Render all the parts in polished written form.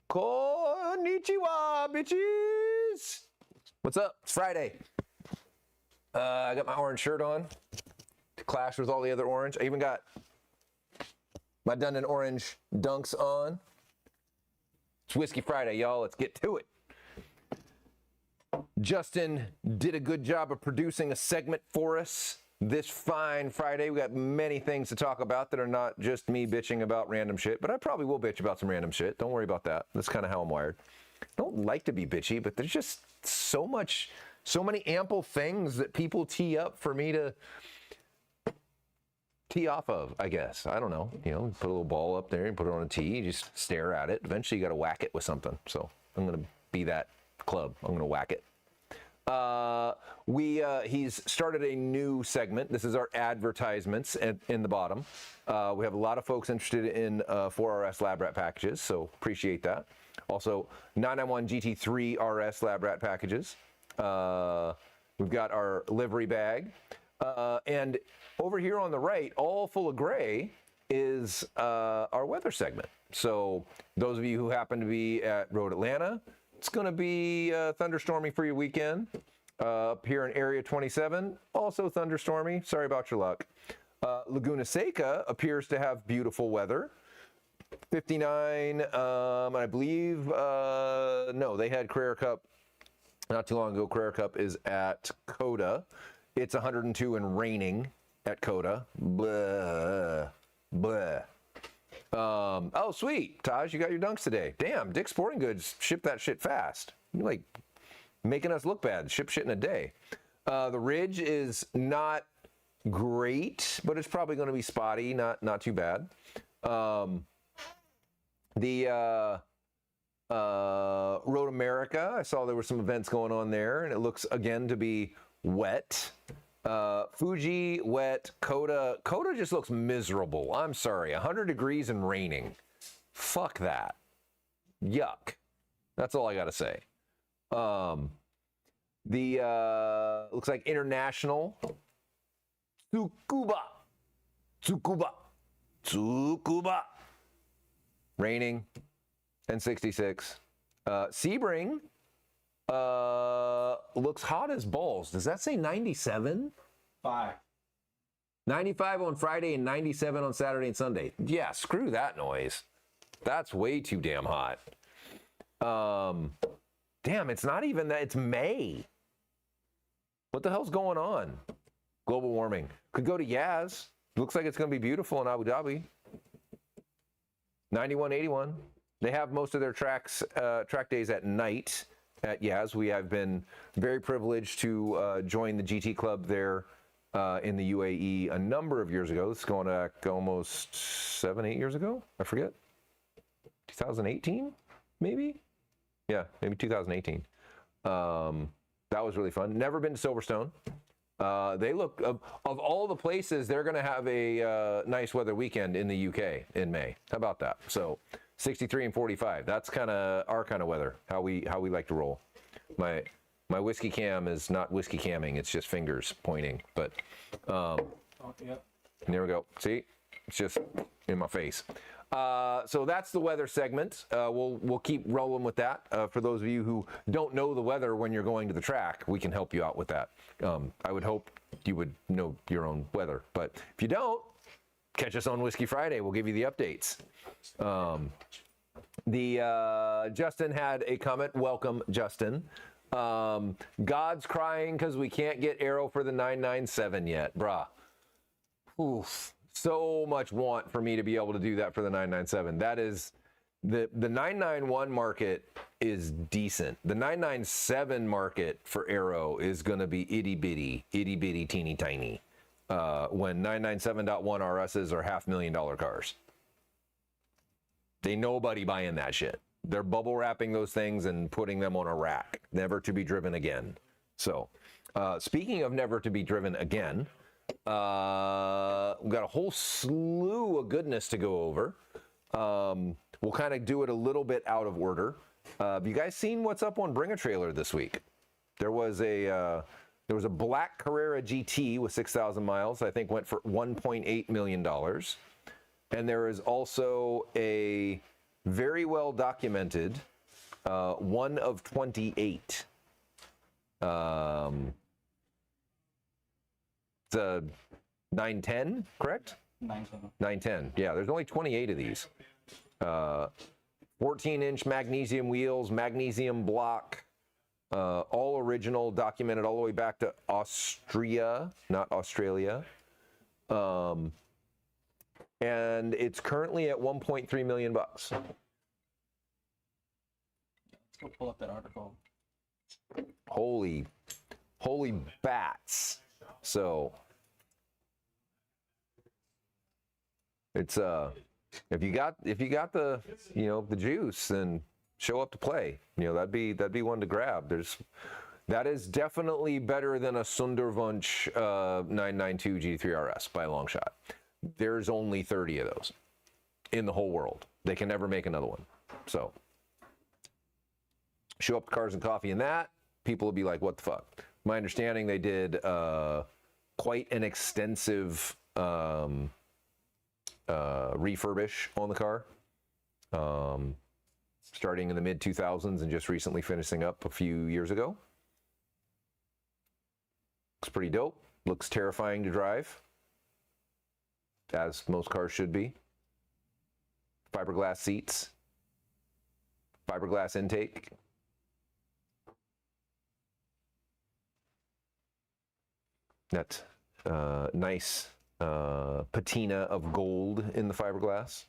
Konnichiwa, bitches! What's up? It's Friday. I got my orange shirt on to clash with all the other orange. I even got my Dundon orange dunks on. It's Whiskey Friday, y'all. Let's get to it. Justin did a good job of producing a segment for us this fine Friday. We got many things to talk about that are not just me bitching about random shit, but I probably will bitch about some random shit. Don't worry about that. That's kind of how I'm wired. I don't like to be bitchy, but there's just so many ample things that people tee up for me to tee off of, I guess. I don't know. You know, put a little ball up there and put it on a tee. You just stare at it. Eventually you got to whack it with something. So I'm going to be that club. I'm going to whack it. He's started a new segment. This is our advertisements in the bottom. We have a lot of folks interested in 4RS Labrat packages, so appreciate that. Also, 991 GT3 RS Labrat packages. We've got our livery bag. And over here on the right, all full of gray, is our weather segment. So those of you who happen to be at Road Atlanta, it's going to be thunderstormy for your weekend. Up here in Area 27, also thunderstormy. Sorry about your luck. Laguna Seca appears to have beautiful weather. 59, I believe, no, they had Carrera Cup not too long ago. Carrera Cup is at Coda. It's 102 and raining at Coda. Blah, blah. Oh, sweet. Taj, you got your dunks today. Damn, Dick's Sporting Goods shipped that shit fast. You're like making us look bad. Ship shit in a day. The ridge is not great, but it's probably going to be spotty. Not too bad. The Road America, I saw there were some events going on there, and it looks again to be wet. Fuji, wet. Coda just looks miserable. I'm sorry. 100 degrees and raining. Fuck that. Yuck. That's all I got to say. Looks like International. Tsukuba. Raining. And 66. Sebring. Looks hot as balls. Does that say 97? 95 on Friday and 97 on Saturday and Sunday. Yeah, screw that noise. That's way too damn hot. Damn, it's not even that. It's May. What the hell's going on? Global warming. Could go to Yaz. Looks like it's going to be beautiful in Abu Dhabi. 91, 81. They have most of their track days at night at Yaz. We have been very privileged to join the GT club there in the UAE a number of years ago. It's going back almost 7-8 years ago. I forget. 2018, maybe? Yeah, maybe 2018. That was really fun. Never been to Silverstone. They look, of all the places, they're going to have a nice weather weekend in the UK in May. How about that? So 63 and 45. That's kind of our kind of weather. How we like to roll. My whiskey cam is not whiskey camming. It's just fingers pointing. But Oh, yep. there we go. See, it's just in my face. So that's the weather segment. We'll keep rolling with that. For those of you who don't know the weather when you're going to the track, we can help you out with that. I would hope you would know your own weather, but if you don't, catch us on Whiskey Friday. We'll give you the updates. Justin had a comment. Welcome, Justin. God's crying because we can't get aero for the 997 yet, brah. Oof. So much want for me to be able to do that for the 997. That is the 991 market is decent. The 997 market for aero is going to be itty bitty, teeny tiny. When 997.1 RSs are $500,000 cars. Ain't nobody buying that shit. They're bubble wrapping those things and putting them on a rack, never to be driven again. So, speaking of never to be driven again, we've got a whole slew of goodness to go over. We'll kind of do it a little bit out of order. Have you guys seen what's up on Bring a Trailer this week? There was a black Carrera GT with 6,000 miles. I think went for $1.8 million. And there is also a very well documented one of 28. It's a 910, correct? 910. 910. Yeah, there's only 28 of these. 14-inch magnesium wheels, magnesium block, all original, documented all the way back to Austria, not Australia. And it's currently at 1.3 million bucks. Let's go pull up that article. Holy bats. So it's if you got the the juice, then show up to play. That'd be one to grab. That is definitely better than a Sunderwunsch 992 GT3 RS by a long shot. There's only 30 of those in the whole world. They can never make another one. So show up to Cars and Coffee in that, people will be like, what the fuck? My understanding, they did quite an extensive refurbish on the car, starting in the mid 2000s and just recently finishing up a few years ago. Looks pretty dope. Looks terrifying to drive, as most cars should be. Fiberglass seats, fiberglass intake. That nice patina of gold in the fiberglass.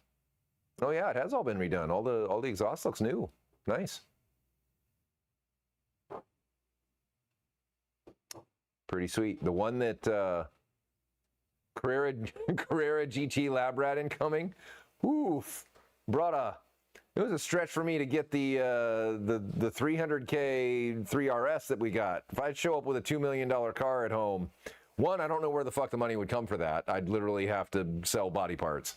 Oh yeah, it has all been redone. All the exhaust looks new. Nice. Pretty sweet. The one that Carrera GT Labrat incoming. Oof, it was a stretch for me to get the 300K 3RS that we got. If I'd show up with a $2 million car at home, one, I don't know where the fuck the money would come for that. I'd literally have to sell body parts,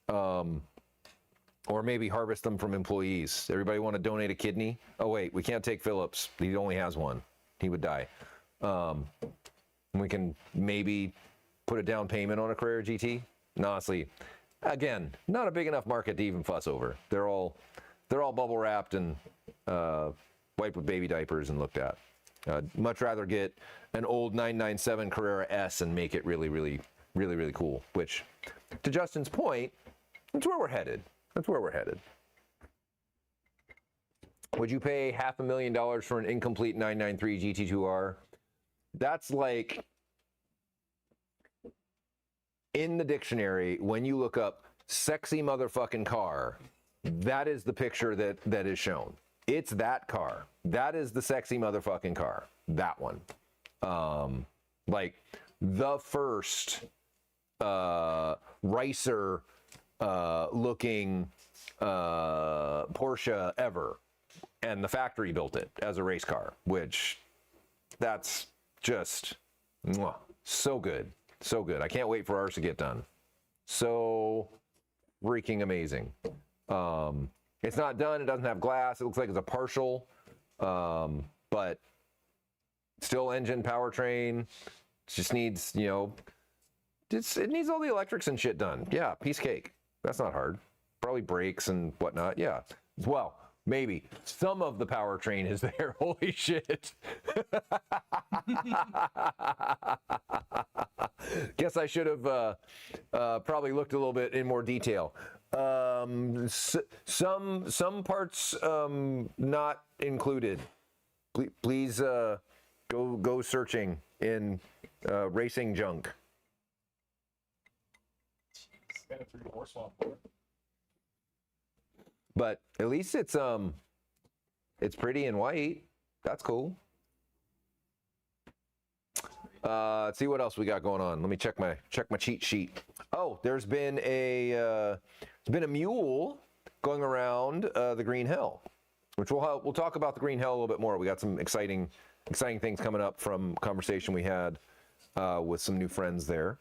or maybe harvest them from employees. Everybody want to donate a kidney? Oh wait, we can't take Phillips. He only has one. He would die. We can maybe put a down payment on a Carrera GT. And honestly, again, not a big enough market to even fuss over. They're all bubble wrapped and wiped with baby diapers and looked at. Much rather get an old 997 Carrera S and make it really, really, really, really cool. Which, to Justin's point, that's where we're headed. That's where we're headed. Would you pay $500,000 for an incomplete 993 GT2 R? That's like, in the dictionary, when you look up sexy motherfucking car, that is the picture that is shown. It's that car. That is the sexy motherfucking car. That one. Like the first racer looking Porsche ever. And the factory built it as a race car, which that's just so good. So good. I can't wait for ours to get done. So freaking amazing. It's not done. It doesn't have glass. It looks like it's a partial, but still engine, powertrain. It just needs, it needs all the electrics and shit done. Yeah, piece cake. That's not hard. probably brakes and whatnot. Yeah. Well, maybe some of the powertrain is there. Holy shit. Guess I should have probably looked a little bit in more detail. Some parts not included. Please go searching in racing junk. Got a 3-4 swap for it. But at least it's pretty and white. That's cool. Let's see what else we got going on. Let me check my cheat sheet. Oh, there's been a mule going around the Green Hill, which we'll talk about the Green Hill a little bit more. We got some exciting things coming up from conversation we had with some new friends there.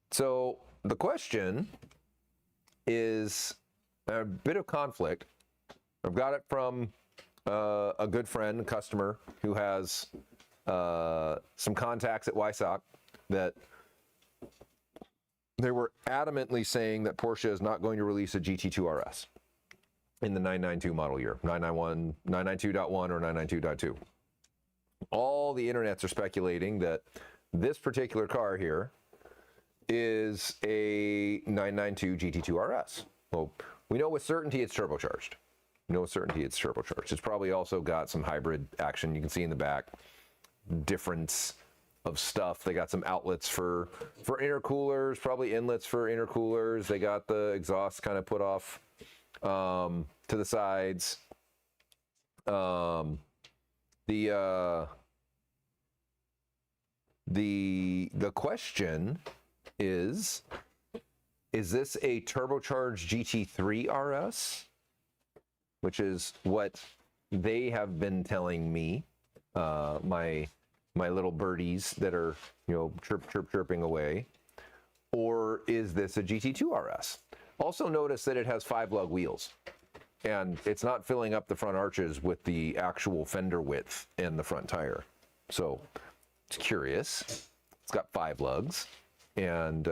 So the question is a bit of conflict. I've got it from a good friend, customer, who has some contacts at Wysock that they were adamantly saying that Porsche is not going to release a GT2 RS in the 992 model year, 992.1 or 992.2. All the internets are speculating that this particular car here is a 992 GT2 RS. Well, we know with certainty it's turbocharged. It's probably also got some hybrid action. You can see in the back difference of stuff. They got some outlets for intercoolers, probably inlets for intercoolers. They got the exhaust kind of put off to the sides. The question is this a turbocharged GT3 RS? Which is what they have been telling me, my little birdies that are, chirping away. Or is this a GT2 RS? Also notice that it has 5-lug wheels, and it's not filling up the front arches with the actual fender width and the front tire. So it's curious. It's got 5 lugs, and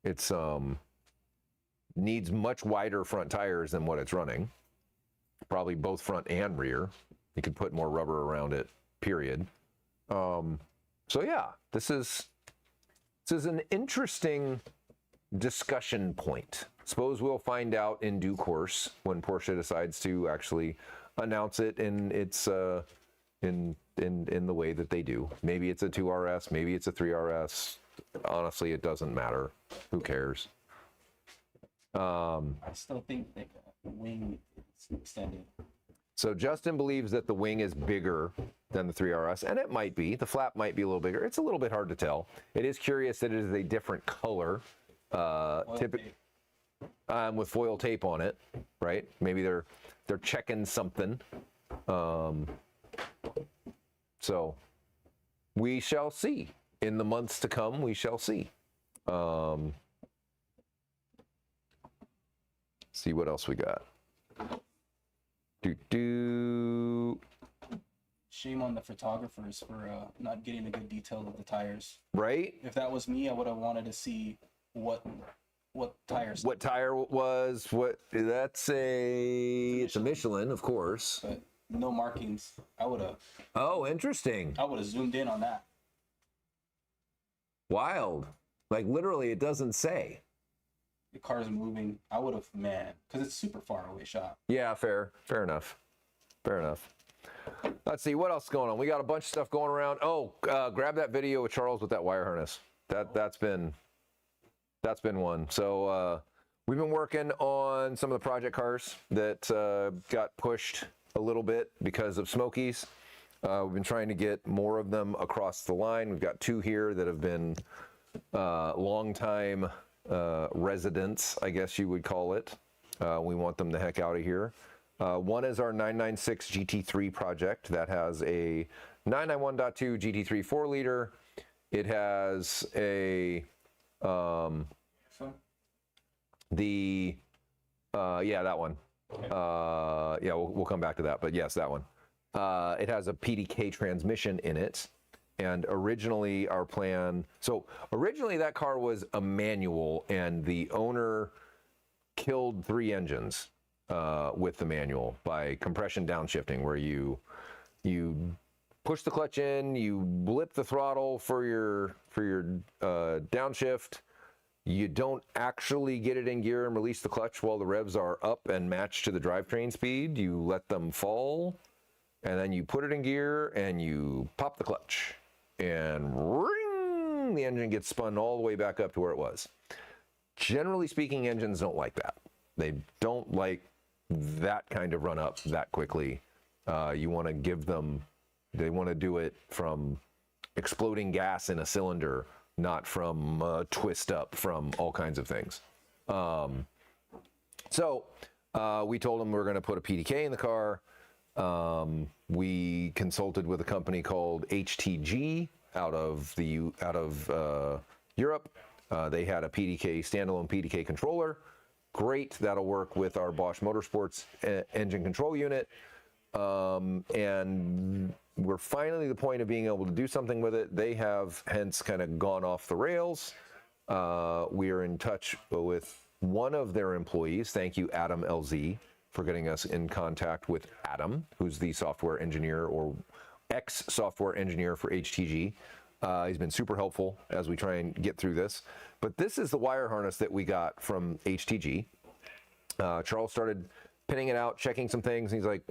it's needs much wider front tires than what it's running. Probably both front and rear. You could put more rubber around it, period. So yeah, this is an interesting discussion point. Suppose we'll find out in due course when Porsche decides to actually announce it in its in the way that they do. Maybe it's a 2RS, maybe it's a 3RS. Honestly, it doesn't matter. Who cares? I still think the wing is extended. So Justin believes that the wing is bigger than the 3RS, and it might be. The flap might be a little bigger. It's a little bit hard to tell. It is curious that it is a different color, with foil tape on it, right? Maybe they're checking something. So we shall see. In the months to come, we shall see. See what else we got. Shame on the photographers for not getting a good detail of the tires. Right? If that was me, I would have wanted to see what tires. What tire was? It's a Michelin, of course. But no markings. I would have. Oh, interesting. I would have zoomed in on that. Wild. Like literally, it doesn't say. The car's moving. I would have, because it's super far away shot. Yeah, fair enough. Let's see what else is going on. We got a bunch of stuff going around. Oh, grab that video with Charles with that wire harness. That's been one. So we've been working on some of the project cars that got pushed a little bit because of Smokies. We've been trying to get more of them across the line. We've got 2 here that have been long time residents, I guess you would call it. We want them the heck out of here. One is our 996 GT3 project that has a 991.2 GT3 4-liter. It has a that one. We'll come back to that, but yes, that one. It has a PDK transmission in it, And originally our plan, so originally that car was a manual, and the owner killed 3 engines with the manual by compression downshifting, where you push the clutch in, you blip the throttle for your downshift. You don't actually get it in gear and release the clutch while the revs are up and matched to the drivetrain speed. You let them fall, and then you put it in gear and you pop the clutch, and ring, the engine gets spun all the way back up to where it was. Generally speaking, engines don't like that. They don't like that kind of run up that quickly. You want to give them, they want to do it from exploding gas in a cylinder, not from twist up from all kinds of things. So we told them we're going to put a PDK in the car. We consulted with a company called HTG out of Europe. They had a PDK, standalone PDK controller. Great, that'll work with our Bosch Motorsports engine control unit. And we're finally at the point of being able to do something with it. They have hence kind of gone off the rails. We are in touch with one of their employees. Thank you, Adam LZ, for getting us in contact with Adam, who's the software engineer or ex-software engineer for HTG. He's been super helpful as we try and get through this. But this is the wire harness that we got from HTG. Charles started pinning it out, checking some things, and he's like,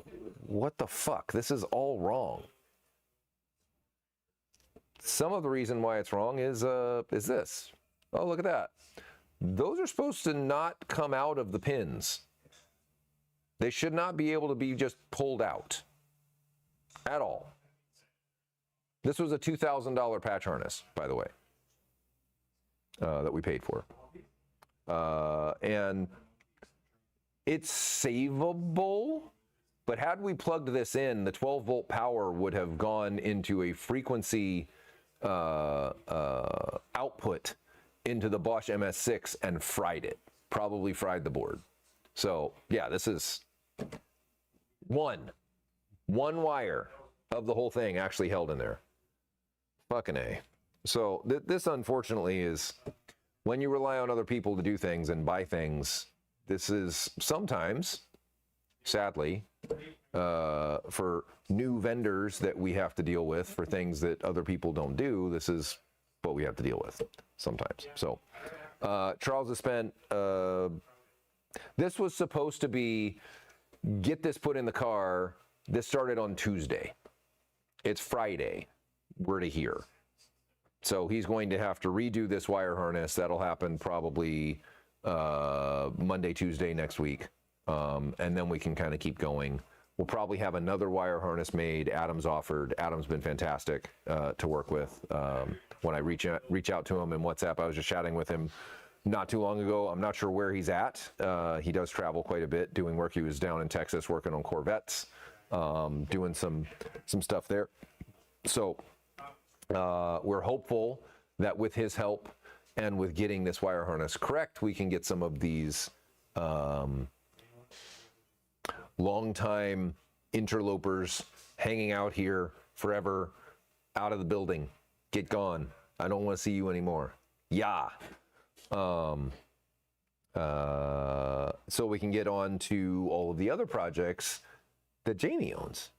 what the fuck? This is all wrong. Some of the reason why it's wrong is this. Oh, look at that. Those are supposed to not come out of the pins. They should not be able to be just pulled out at all. This was a $2,000 patch harness, by the way, that we paid for. And it's savable, but had we plugged this in, the 12-volt power would have gone into a frequency output into the Bosch MS6 and fried it, probably fried the board. So yeah, this is one wire of the whole thing actually held in there. Fucking A. So this unfortunately is, when you rely on other people to do things and buy things, this is sometimes, sadly, for new vendors that we have to deal with for things that other people don't do, this is what we have to deal with sometimes. So Charles has spent, this was supposed to be, get this put in the car. This started on Tuesday. It's Friday. We're to here. So he's going to have to redo this wire harness. That'll happen probably Monday, Tuesday next week. And then we can kind of keep going. We'll probably have another wire harness made. Adam's offered. Adam's been fantastic to work with. When I reach out to him in WhatsApp, I was just chatting with him not too long ago. I'm not sure where he's at. He does travel quite a bit doing work. He was down in Texas working on Corvettes, doing some stuff there. So we're hopeful that with his help and with getting this wire harness correct, we can get some of these long-time interlopers hanging out here forever, out of the building. Get gone. I don't want to see you anymore. Yeah. So we can get on to all of the other projects that Jamie owns,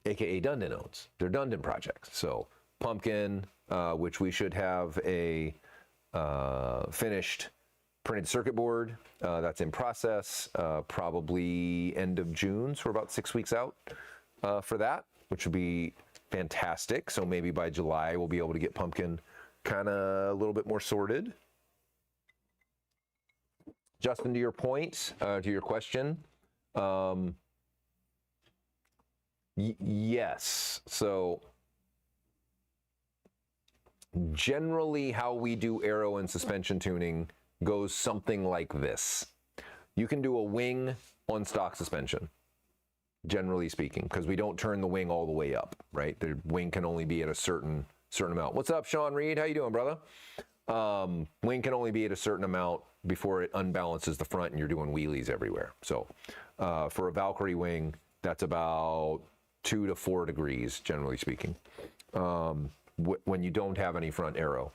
aka Dundon owns. They're Dundon projects. So Pumpkin, which we should have a finished printed circuit board that's in process, probably end of June, so we're about 6 weeks out for that, which would be fantastic. So maybe by July we'll be able to get Pumpkin kind of a little bit more sorted. Justin, to your point, to your question, yes. So generally how we do aero and suspension tuning goes something like this. You can do a wing on stock suspension, generally speaking, because we don't turn the wing all the way up, right? The wing can only be at a certain amount. What's up, Sean Reed? How you doing, brother? Wing can only be at a certain amount before it unbalances the front and you're doing wheelies everywhere. So for a Valkyrie wing, that's about 2 to 4 degrees, generally speaking. when you don't have any front aero.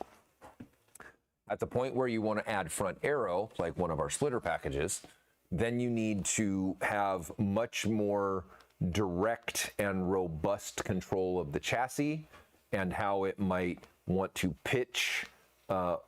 At the point where you want to add front aero, like one of our splitter packages, then you need to have much more direct and robust control of the chassis and how it might want to pitch,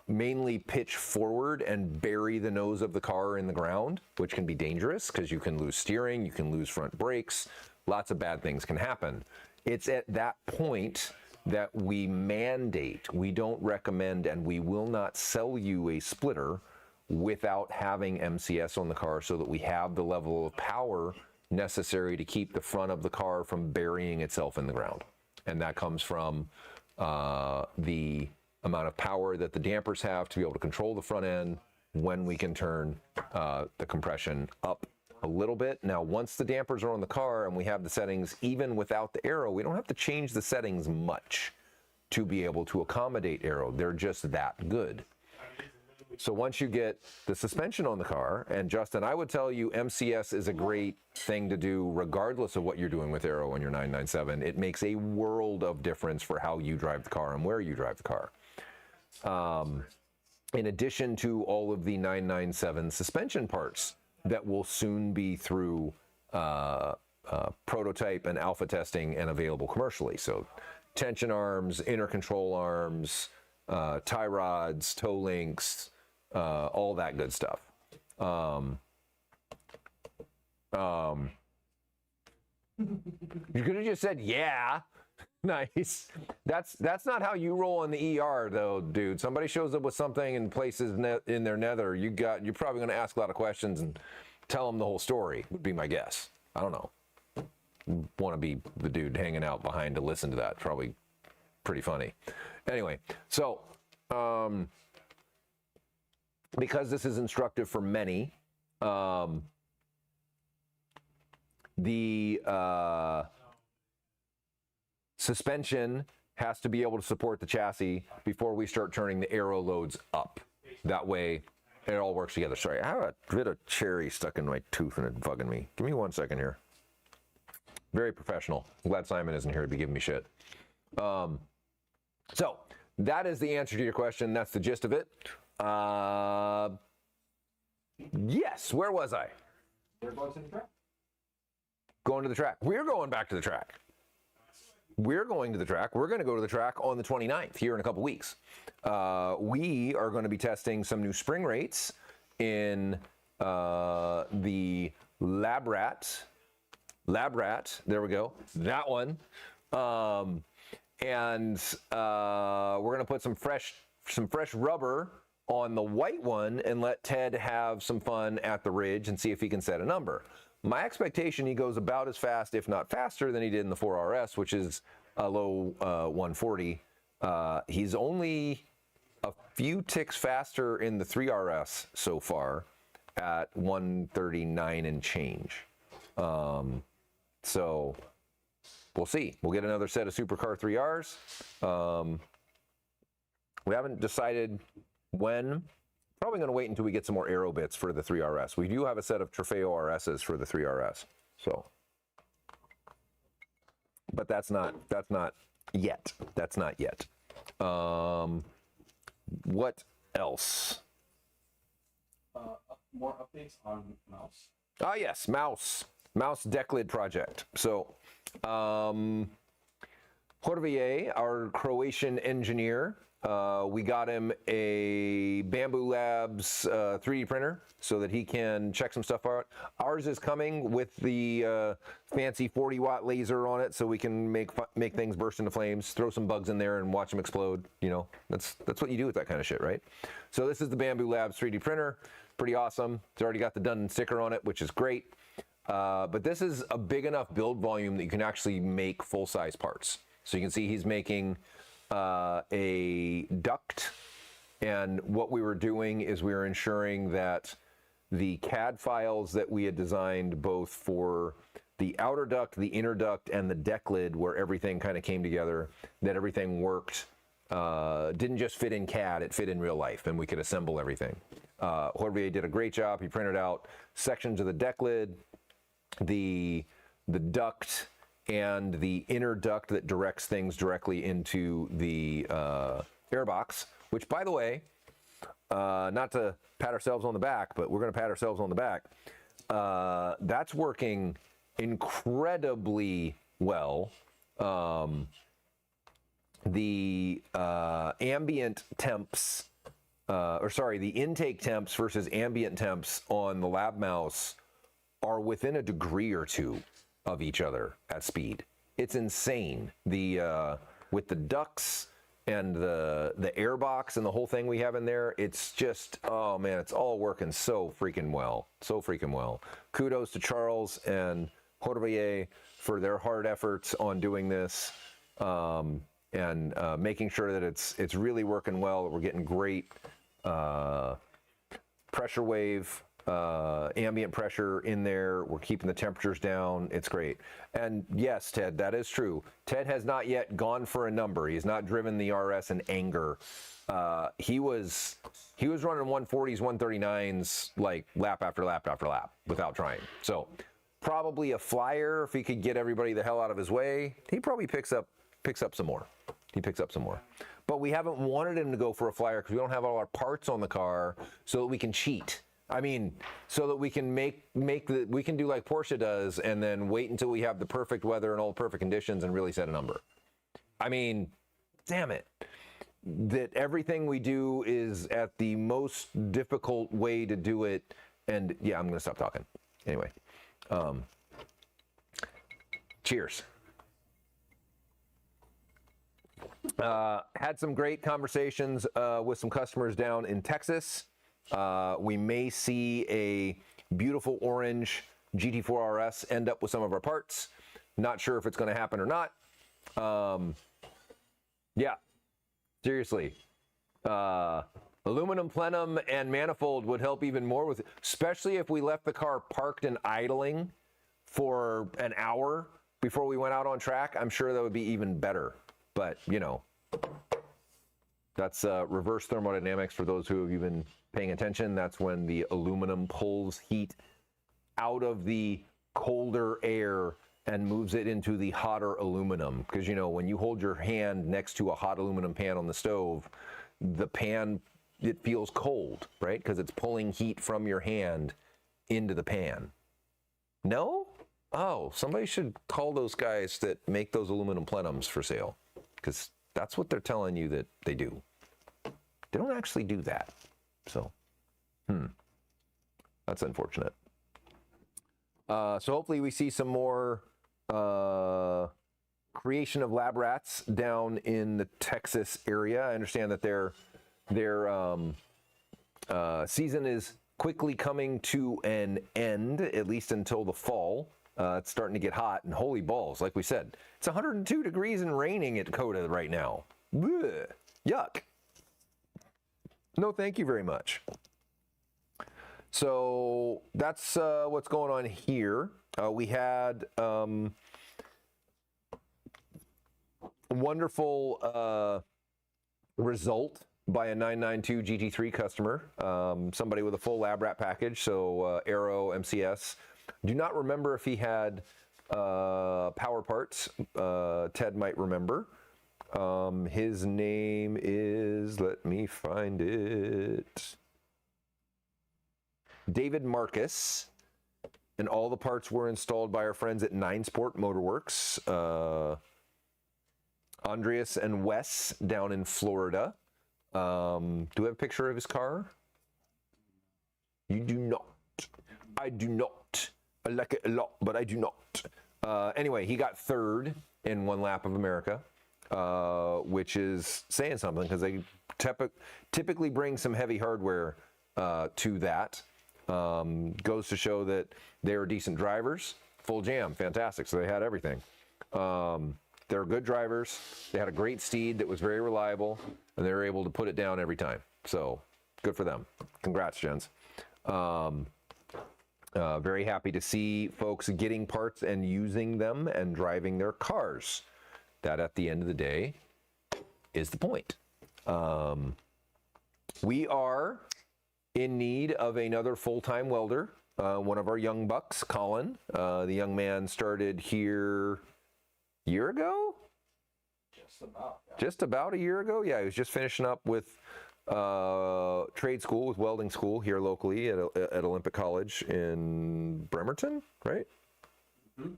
mainly pitch forward and bury the nose of the car in the ground, which can be dangerous because you can lose steering, you can lose front brakes, lots of bad things can happen. It's at that point that we mandate, we don't recommend, and we will not sell you a splitter without having MCS on the car so that we have the level of power necessary to keep the front of the car from burying itself in the ground. And that comes from the amount of power that the dampers have to be able to control the front end when we can turn the compression up a little bit. Now, once the dampers are on the car and we have the settings, even without the aero, we don't have to change the settings much to be able to accommodate aero. They're just that good. So once you get the suspension on the car, and Justin, I would tell you MCS is a great thing to do regardless of what you're doing with aero on your 997. It makes a world of difference for how you drive the car and where you drive the car. In addition to all of the 997 suspension parts that will soon be through prototype and alpha testing and available commercially. So tension arms, inner control arms, tie rods, toe links, all that good stuff. You could have just said, yeah. Nice. That's not how you roll in the ER, though, dude. Somebody shows up with something and places in their nether. You're probably going to ask a lot of questions and tell them the whole story. Would be my guess. I don't know. Want to be the dude hanging out behind to listen to that? Probably pretty funny. Anyway, so because this is instructive for many, the suspension has to be able to support the chassis before we start turning the aero loads up. That way, it all works together. Sorry, I have a bit of cherry stuck in my tooth and it's bugging me. Give me 1 second here. Very professional. I'm glad Simon isn't here to be giving me shit. So, that is the answer to your question. That's the gist of it. Yes, where was I? We're going to the track. Going to the track. We're going back to the track. We're going to the track. We're going to go to the track on the 29th here in a couple weeks. We are going to be testing some new spring rates in the Labrat. There we go. That one. And we're going to put some fresh rubber on the white one and let Ted have some fun at the ridge and see if he can set a number. My expectation, he goes about as fast, if not faster, than he did in the 4RS, which is a low 140. He's only a few ticks faster in the 3RS so far at 139 and change. So we'll see. We'll get another set of Supercar 3Rs. We haven't decided when. Probably going to wait until we get some more aero bits for the 3RS. We do have a set of Trofeo RSs for the 3RS. So, but that's not yet. That's not yet. What else? More updates on mouse. Ah, yes, mouse deck lid project. So, Horvier, our Croatian engineer, we got him a Bamboo Labs 3D printer so that he can check some stuff out. Ours is coming with the fancy 40-watt laser on it, so we can make things burst into flames, throw some bugs in there, and watch them explode. You know, that's what you do with that kind of shit, right? So this is the Bamboo Labs 3D printer. Pretty awesome. It's already got the Dun sticker on it, which is great. But this is a big enough build volume that you can actually make full-size parts. So you can see he's making a duct, and what we were doing is we were ensuring that the CAD files that we had designed both for the outer duct, the inner duct, and the deck lid, where everything kind of came together, that everything worked, didn't just fit in CAD, it fit in real life, and we could assemble everything. Horvier did a great job. He printed out sections of the deck lid, the duct, and the inner duct that directs things directly into the airbox, which, by the way, not to pat ourselves on the back, but we're going to pat ourselves on the back. That's working incredibly well. The ambient temps, the intake temps versus ambient temps on the lab mouse are within a degree or two of each other at speed. It's insane. With the ducts and the airbox and the whole thing we have in there, it's just, oh man, it's all working so freaking well. So freaking well. Kudos to Charles and Jorge for their hard efforts on doing this, and making sure that it's really working well, that we're getting great pressure wave, ambient pressure in there. We're keeping the temperatures down. It's great. And yes, Ted, that is true. Ted has not yet gone for a number. He's not driven the RS in anger. He was running 140s, 139s like lap after lap after lap without trying. So probably a flyer if he could get everybody the hell out of his way. He probably picks up some more. He picks up some more. But we haven't wanted him to go for a flyer because we don't have all our parts on the car so that we can cheat. I mean, so that we can we can do like Porsche does and then wait until we have the perfect weather and all the perfect conditions and really set a number. I mean, damn it. That everything we do is at the most difficult way to do it. And yeah, I'm going to stop talking. Anyway, cheers. Had some great conversations with some customers down in Texas. We may see a beautiful orange GT4 RS end up with some of our parts. Not sure if it's going to happen or not. Yeah, seriously. Aluminum plenum and manifold would help even more with it, especially if we left the car parked and idling for an hour before we went out on track. I'm sure that would be even better. But, you know, that's reverse thermodynamics for those who have been paying attention. That's when the aluminum pulls heat out of the colder air and moves it into the hotter aluminum. Because, you know, when you hold your hand next to a hot aluminum pan on the stove, the pan, it feels cold, right? Because it's pulling heat from your hand into the pan. No? Oh, somebody should call those guys that make those aluminum plenums for sale. Because that's what they're telling you that they do. They don't actually do that. So, that's unfortunate. So hopefully we see some more creation of Labrats down in the Texas area. I understand that their season is quickly coming to an end, at least until the fall. It's starting to get hot, and holy balls, like we said, it's 102 degrees and raining at Dakota right now. Blech, yuck. No, thank you very much. So that's what's going on here. We had a wonderful result by a 992 GT3 customer, somebody with a full Labrat package, so Aero, MCS. Do not remember if he had power parts. Ted might remember. His name is, let me find it, David Marcus, and all the parts were installed by our friends at 9 Sport Motorworks. Andreas and Wes down in Florida. Do we have a picture of his car? You do not. I do not. I like it a lot, but I do not. Anyway, he got third in one lap of America, which is saying something because they typically bring some heavy hardware to that. Goes to show that they're decent drivers. Full jam, fantastic. So they had everything. They're good drivers. They had a great steed that was very reliable, and they were able to put it down every time. So good for them. Congrats, gents. Very happy to see folks getting parts and using them and driving their cars. That, at the end of the day, is the point. We are in need of another full-time welder. One of our young bucks, Colin, the young man started here year ago. Just about a year ago. Yeah, he was just finishing up with trade school, with welding school here locally at Olympic College in Bremerton, right?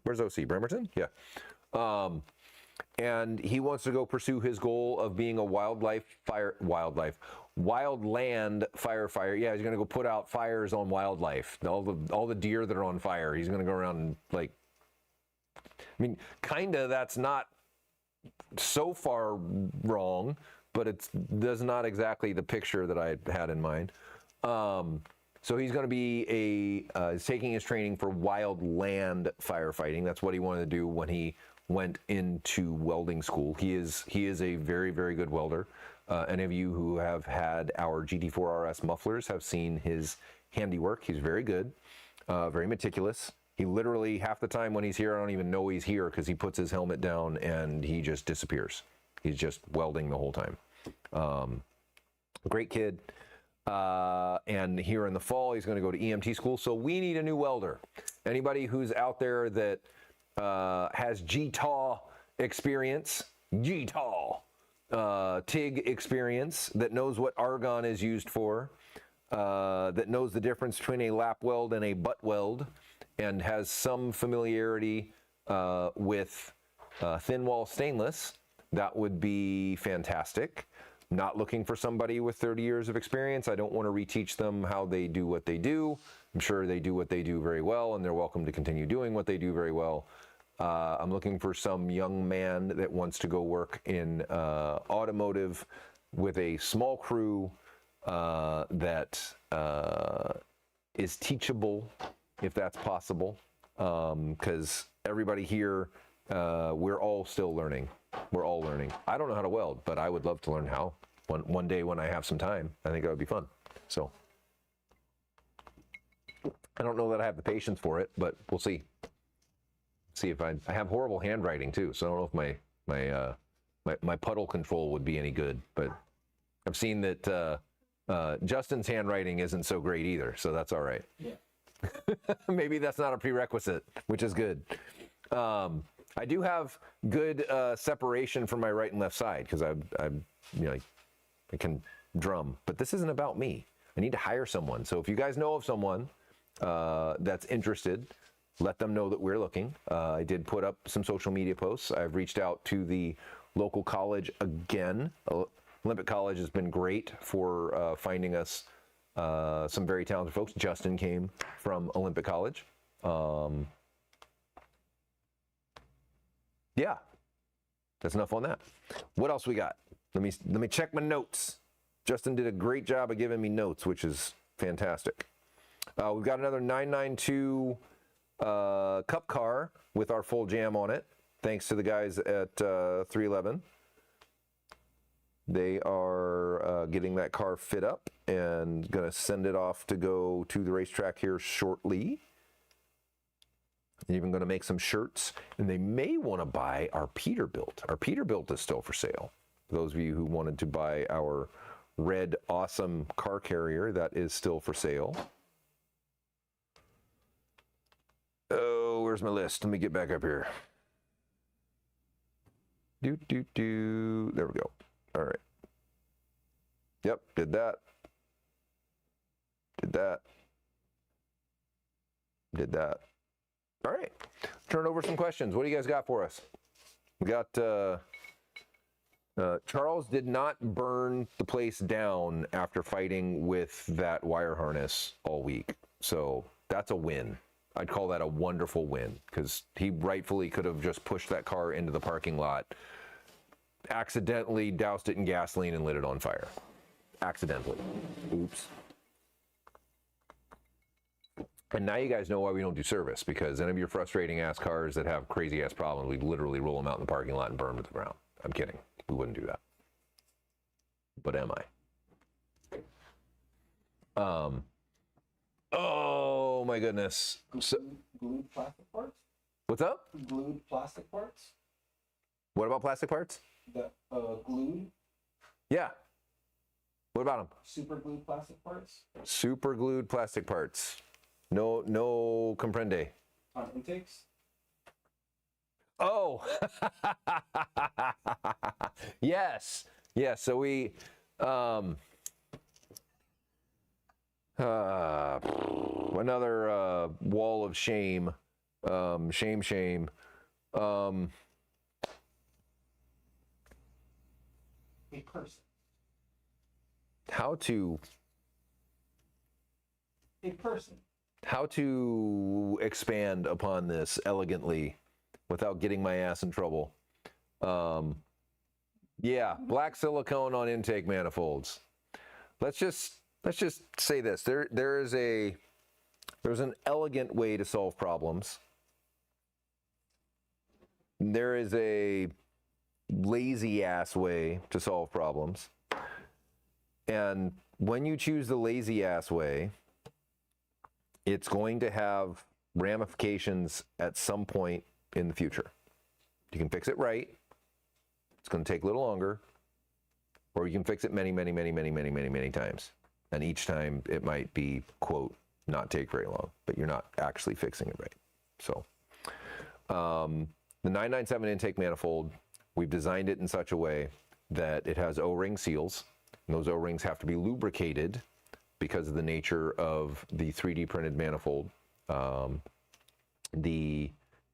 Where's OC? Bremerton? Yeah. And he wants to go pursue his goal of being a wildland firefighter. Yeah, he's going to go put out fires on wildlife. All the deer that are on fire. He's going to go around and like. I mean, kinda. That's not so far wrong, but that's not exactly the picture that I had in mind. So he's going to be taking his training for wildland firefighting. That's what he wanted to do when he went into welding school. He is a very, very good welder. Any of you who have had our GT4 RS mufflers have seen his handiwork. He's very good, very meticulous. He literally, half the time when he's here, I don't even know he's here because he puts his helmet down and he just disappears. He's just welding the whole time. Great kid. And here in the fall, he's going to go to EMT school. So we need a new welder. Anybody who's out there that has GTAW experience, TIG experience, that knows what argon is used for, that knows the difference between a lap weld and a butt weld, and has some familiarity with thin wall stainless, that would be fantastic. Not looking for somebody with 30 years of experience. I don't want to reteach them how they do what they do. I'm sure they do what they do very well, and they're welcome to continue doing what they do very well. I'm looking for some young man that wants to go work in automotive with a small crew that is teachable, if that's possible, because everybody here, we're all still learning. We're all learning. I don't know how to weld, but I would love to learn how. One day when I have some time, I think that would be fun. So I don't know that I have the patience for it, but we'll see. See if I have horrible handwriting too, so I don't know if my puddle control would be any good. But I've seen that Justin's handwriting isn't so great either, so that's all right. Yeah. Maybe that's not a prerequisite, which is good. I do have good separation from my right and left side because I can drum, but this isn't about me. I need to hire someone. So if you guys know of someone that's interested, let them know that we're looking. I did put up some social media posts. I've reached out to the local college again. Olympic College has been great for finding us some very talented folks. Justin came from Olympic College. Yeah, that's enough on that. What else we got? Let me check my notes. Justin did a great job of giving me notes, which is fantastic. We've got another 992 Cup car with our full jam on it. Thanks to the guys at 311. They are getting that car fit up and going to send it off to go to the racetrack here shortly. They're even going to make some shirts, and they may want to buy our Peterbilt. Our Peterbilt is still for sale. For those of you who wanted to buy our red awesome car carrier, that is still for sale. Oh, where's my list? Let me get back up here. There we go. All right. Yep, did that. Did that. Did that. All right. Turn over some questions. What do you guys got for us? We got Charles did not burn the place down after fighting with that wire harness all week. So that's a win. I'd call that a wonderful win because he rightfully could have just pushed that car into the parking lot, accidentally doused it in gasoline and lit it on fire. Accidentally. Oops. And now you guys know why we don't do service, because any of your frustrating ass cars that have crazy ass problems, we literally roll them out in the parking lot and burn them to the ground. I'm kidding. We wouldn't do that. But am I? Oh my goodness. So, Glued plastic parts? what's up? Glued plastic parts? What about plastic parts? The glued, Yeah. What about them? super glued plastic parts Super glued plastic parts. No comprende. on intakes? Oh, yes, yes. So we, another wall of shame, shame. Um, A person. how to A person. how to expand upon this elegantly without getting my ass in trouble. Yeah, black silicone on intake manifolds. Let's just say this. There's an elegant way to solve problems. There is a lazy ass way to solve problems. And when you choose the lazy ass way, it's going to have ramifications at some point in the future. You can fix it right. It's going to take a little longer, or you can fix it many times. And each time it might be, quote, not take very long, but you're not actually fixing it right. So the 997 intake manifold, we've designed it in such a way that it has O-ring seals. And those O-rings have to be lubricated because of the nature of the 3D printed manifold.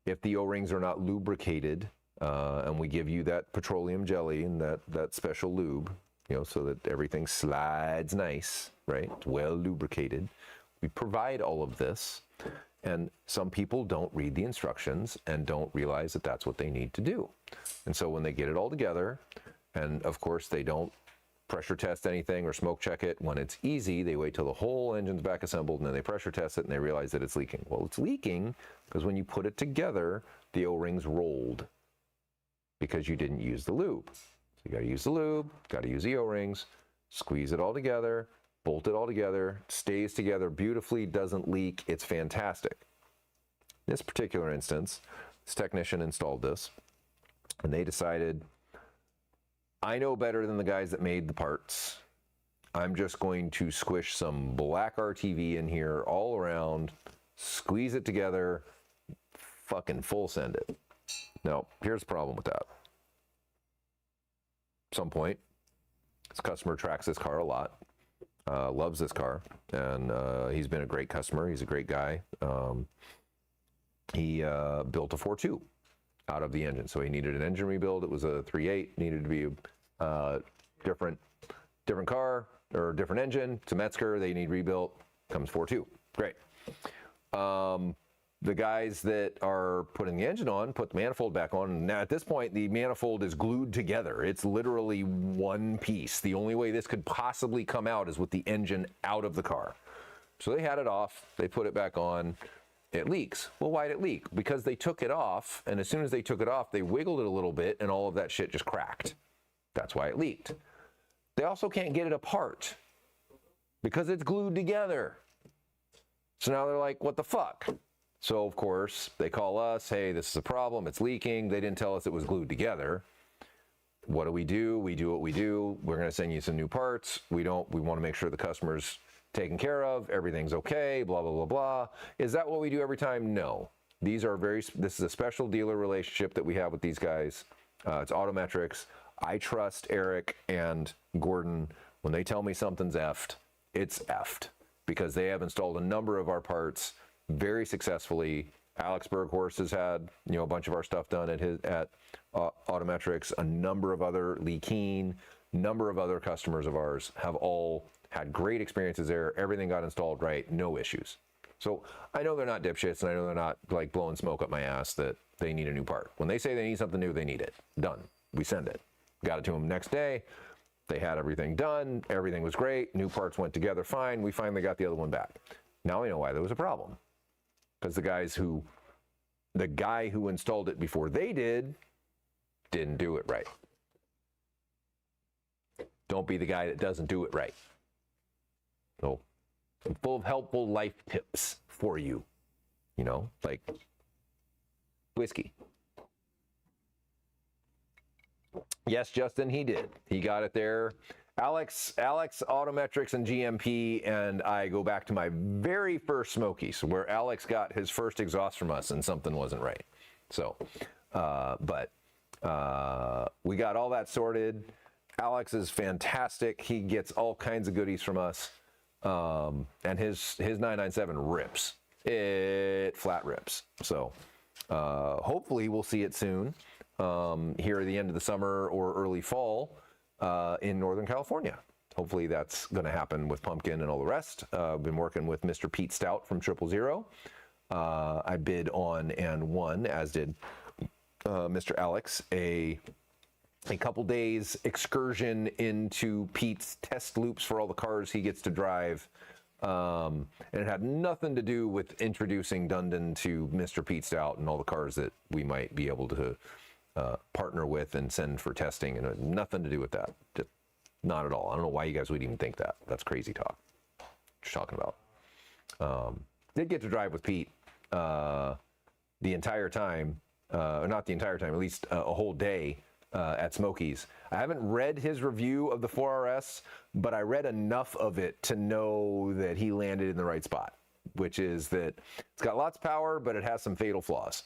If the O-rings are not lubricated, and we give you that petroleum jelly and that special lube, so that everything slides nice, right? It's well lubricated. We provide all of this, and some people don't read the instructions and don't realize that that's what they need to do. And so when they get it all together, and of course they don't pressure test anything or smoke check it when it's easy, they wait till the whole engine's back assembled and then they pressure test it and they realize that it's leaking. Well, it's leaking because when you put it together, the O-rings rolled because you didn't use the lube. So you got to use the lube, got to use the O-rings, squeeze it all together, bolt it all together, stays together beautifully, doesn't leak. It's fantastic. In this particular instance, this technician installed this, and they decided, I know better than the guys that made the parts. I'm just going to squish some black RTV in here all around, squeeze it together, fucking full send it. Now, here's the problem with that. At some point, this customer tracks this car a lot, loves this car, and he's been a great customer. He's a great guy. He built a 4.2 out of the engine, so he needed an engine rebuild. It was a 3.8, needed to be a different car or different engine. It's a Metzger, they need rebuilt. Comes 4.2, great. The guys that are putting the engine on put the manifold back on, and now at this point the manifold is glued together. It's literally one piece. The only way this could possibly come out is with the engine out of the car. So they had it off, they put it back on, it leaks. Well, why'd it leak? Because they took it off, and as soon as they took it off, they wiggled it a little bit, and all of that shit just cracked. That's why it leaked. They also can't get it apart because it's glued together. So now they're like, what the fuck? So of course, they call us, hey, this is a problem, it's leaking. They didn't tell us it was glued together. What do? We do what we do. We're gonna send you some new parts. We wanna make sure the customer's taken care of, everything's okay, blah, blah, blah, blah. Is that what we do every time? No. This is a special dealer relationship that we have with these guys. It's Autometrics. I trust Eric and Gordon. When they tell me something's effed, it's effed, because they have installed a number of our parts very successfully. Alex Berghorst has had a bunch of our stuff done at Autometrics. A number of other Lee Keen, number of other customers of ours have all had great experiences there. Everything got installed right, no issues. So I know they're not dipshits, and I know they're not like blowing smoke up my ass that they need a new part. When they say they need something new, they need it. Done. We send it. Got it to them next day. They had everything done. Everything was great. New parts went together fine. We finally got the other one back. Now we know why there was a problem. Because the guy who installed it before they didn't do it right. Don't be the guy that doesn't do it right. So I'm full of helpful life tips for you. Like whiskey. Yes, Justin, he did. He got it there. Alex, Autometrics, and GMP, and I go back to my very first Smokies, where Alex got his first exhaust from us and something wasn't right. So But we got all that sorted. Alex is fantastic. He gets all kinds of goodies from us. And his 997 rips. It flat rips. So hopefully we'll see it soon here at the end of the summer or early fall in Northern California. Hopefully that's going to happen with Pumpkin and all the rest. I've been working with Mr. Pete Stout from 000. I bid on and won, as did Mr. Alex, a couple days excursion into Pete's test loops for all the cars he gets to drive. And it had nothing to do with introducing Dundon to Mr. Pete Stout and all the cars that we might be able to partner with and send for testing, and it had nothing to do with that. Just not at all. I don't know why you guys would even think that. That's crazy talk. What you're talking about. Did get to drive with Pete the entire time, or not the entire time, at least a whole day at Smokies. I haven't read his review of the 4RS, but I read enough of it to know that he landed in the right spot, which is that it's got lots of power, but it has some fatal flaws.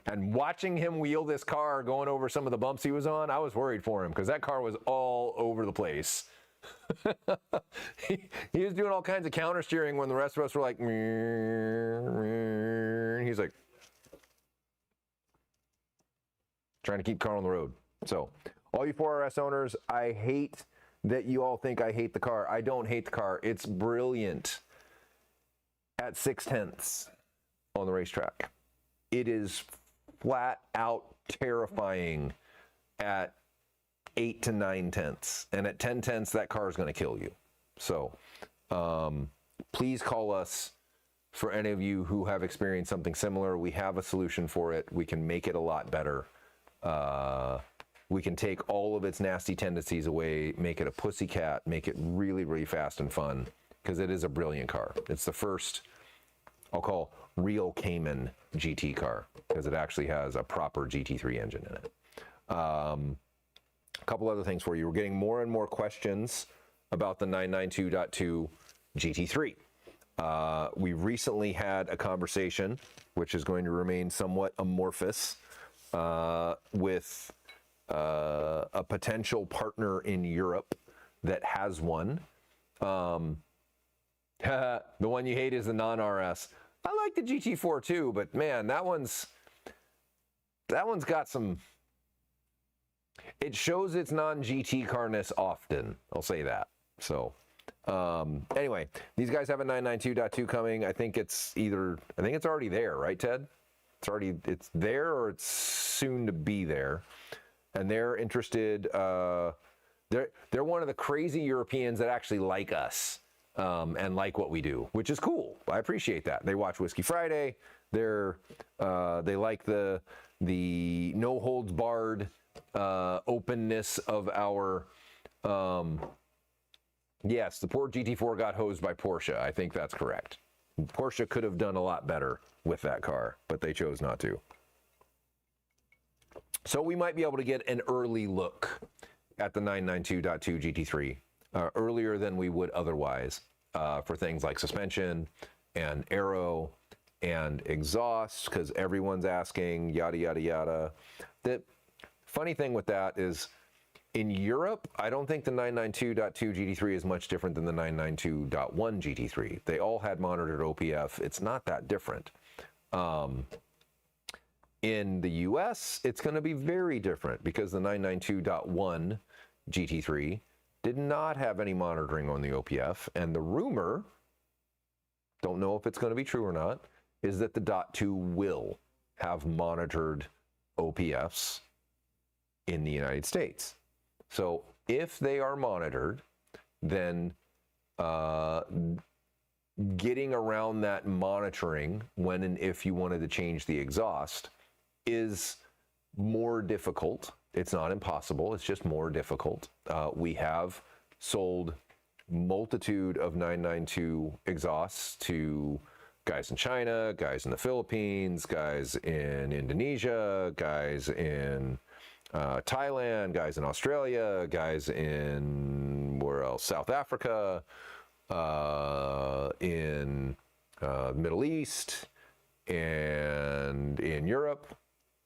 And watching him wheel this car going over some of the bumps he was on, I was worried for him because that car was all over the place. he was doing all kinds of counter steering when the rest of us were like, he's like trying to keep car on the road. So all you 4RS owners, I hate that you all think I hate the car. I don't hate the car. It's brilliant at 6/10 on the racetrack. It is flat out terrifying at 8 to 9/10, and at 10/10 that car is going to kill you. So please call us for any of you who have experienced something similar. We have a solution for it. We can make it a lot better. We can take all of its nasty tendencies away, make it a pussycat, make it really, really fast and fun, because it is a brilliant car. It's the first, I'll call, real Cayman GT car, because it actually has a proper GT3 engine in it. A couple other things for you. We're getting more and more questions about the 992.2 GT3. We recently had a conversation, which is going to remain somewhat amorphous, with a potential partner in Europe that has one. The one you hate is the non-RS. I like the GT4 too, but man, that one's got some. It shows its non-GT carness often. I'll say that. So anyway, these guys have a 992.2 coming. I think it's already there, right, Ted? It's there, or it's soon to be there. And they're interested. They're one of the crazy Europeans that actually like us and like what we do, which is cool. I appreciate that. They watch Whiskey Friday. They like the no holds barred openness of our. Yes, the poor GT4 got hosed by Porsche. I think that's correct. Porsche could have done a lot better with that car, but they chose not to. So we might be able to get an early look at the 992.2 GT3 earlier than we would otherwise for things like suspension and aero and exhaust, because everyone's asking, yada, yada, yada. The funny thing with that is, in Europe, I don't think the 992.2 GT3 is much different than the 992.1 GT3. They all had monitored OPF. It's not that different. In the US, it's going to be very different because the 992.1 GT3 did not have any monitoring on the OPF. And the rumor, don't know if it's going to be true or not, is that the .2 will have monitored OPFs in the United States. So if they are monitored, then getting around that monitoring when and if you wanted to change the exhaust is more difficult. It's not impossible, it's just more difficult. We have sold multitude of 992 exhausts to guys in China, guys in the Philippines, guys in Indonesia, guys in Thailand, guys in Australia, guys in where else? South Africa, in Middle East, and in Europe.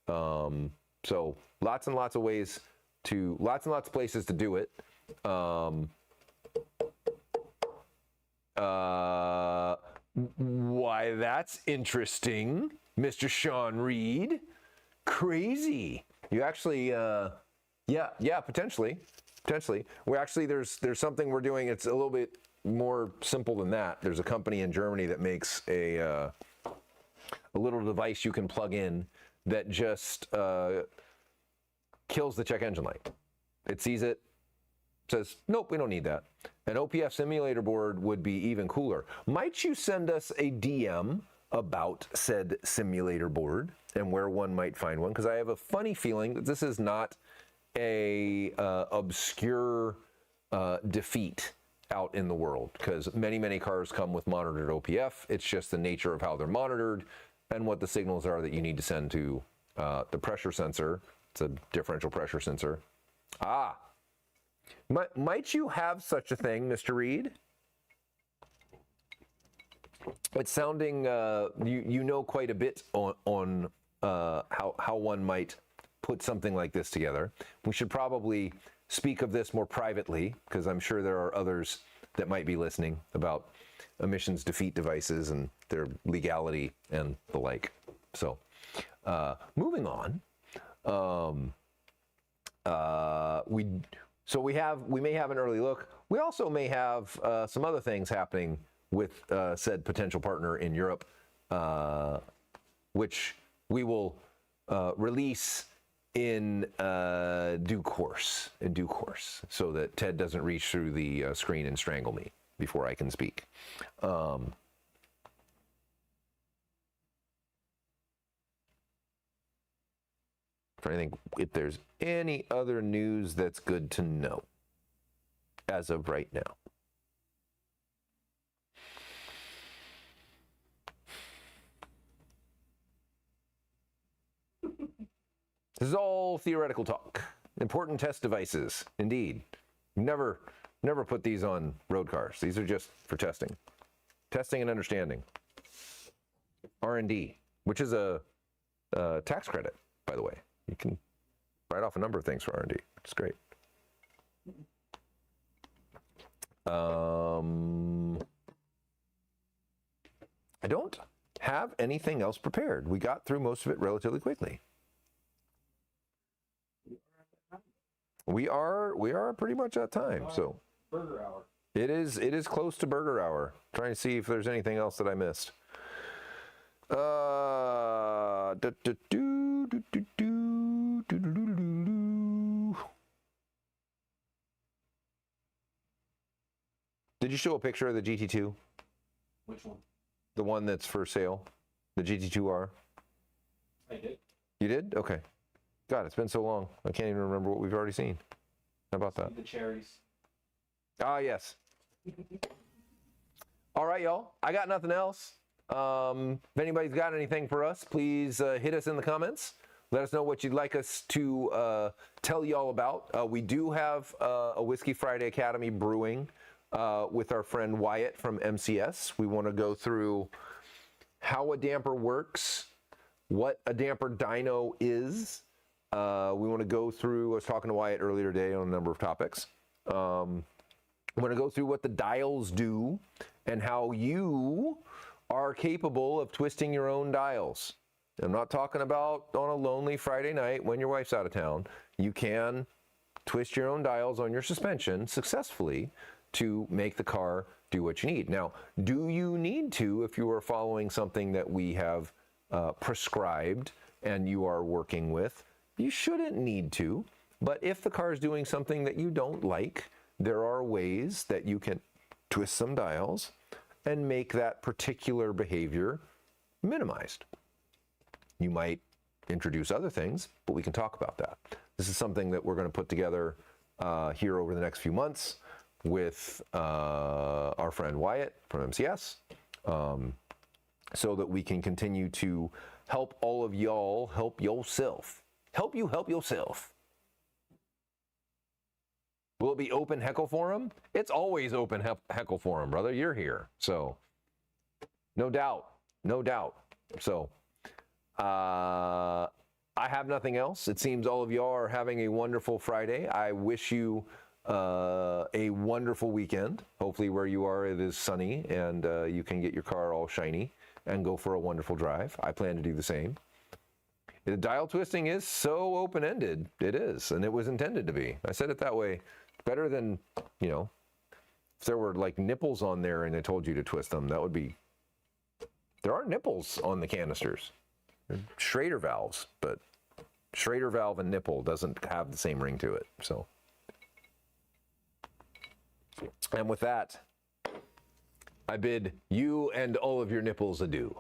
So lots and lots of ways to, lots and lots of places to do it. Why, that's interesting, Mr. Sean Reed. Crazy. You actually, yeah, potentially. We're actually, there's something we're doing. It's a little bit more simple than that. There's a company in Germany that makes a little device you can plug in that just kills the check engine light. It sees it, says, nope, we don't need that. An OPF simulator board would be even cooler. Might you send us a DM about said simulator board and where one might find one? Because I have a funny feeling that this is not a obscure defeat out in the world, because many cars come with monitored OPF. It's just the nature of how they're monitored and what the signals are that you need to send to the pressure sensor. It's a differential pressure sensor. Might you have such a thing, Mr. Reed? It's sounding, you know quite a bit on how one might put something like this together. We should probably speak of this more privately, because I'm sure there are others that might be listening about emissions defeat devices and their legality and the like. So, moving on. We may have an early look. We also may have some other things happening with said potential partner in Europe, which we will release in due course, so that Ted doesn't reach through the screen and strangle me before I can speak. Trying to think if there's any other news that's good to know as of right now. This is all theoretical talk. Important test devices, indeed. Never put these on road cars. These are just for testing and understanding. R&D, which is a tax credit, by the way. You can write off a number of things for R&D, which is great. I don't have anything else prepared. We got through most of it relatively quickly. We are pretty much at time. So Burger hour. it is close to burger hour. Trying to see if there's anything else that I missed. Did you show a picture of the GT2? Which one? The one that's for sale, the GT2 R. I did. You did? Okay. God, it's been so long. I can't even remember what we've already seen. How about that? The cherries. Ah, yes. All right, y'all. I got nothing else. If anybody's got anything for us, please hit us in the comments. Let us know what you'd like us to tell y'all about. We do have a Whiskey Friday Academy brewing with our friend Wyatt from MCS. We want to go through how a damper works, what a damper dyno is. We want to go through, I was talking to Wyatt earlier today on a number of topics. We want to go through what the dials do and how you are capable of twisting your own dials. I'm not talking about on a lonely Friday night when your wife's out of town. You can twist your own dials on your suspension successfully to make the car do what you need. Now, do you need to if you are following something that we have prescribed and you are working with? You shouldn't need to, but if the car is doing something that you don't like, there are ways that you can twist some dials and make that particular behavior minimized. You might introduce other things, but we can talk about that. This is something that we're going to put together here over the next few months with our friend Wyatt from MCS, so that we can continue to help all of y'all help yourself. Help you help yourself. Will it be open Heckle Forum? It's always open Heckle Forum, brother. You're here. So, no doubt. No doubt. So, I I have nothing else. It seems all of y'all are having a wonderful Friday. I wish you a wonderful weekend. Hopefully where you are it is sunny and you can get your car all shiny and go for a wonderful drive. I plan to do the same. The dial twisting is so open-ended. It is, and it was intended to be. I said it that way. Better than, you know, if there were like nipples on there and they told you to twist them, that would be... There are nipples on the canisters. They're Schrader valves, but Schrader valve and nipple doesn't have the same ring to it, so... And with that, I bid you and all of your nipples adieu.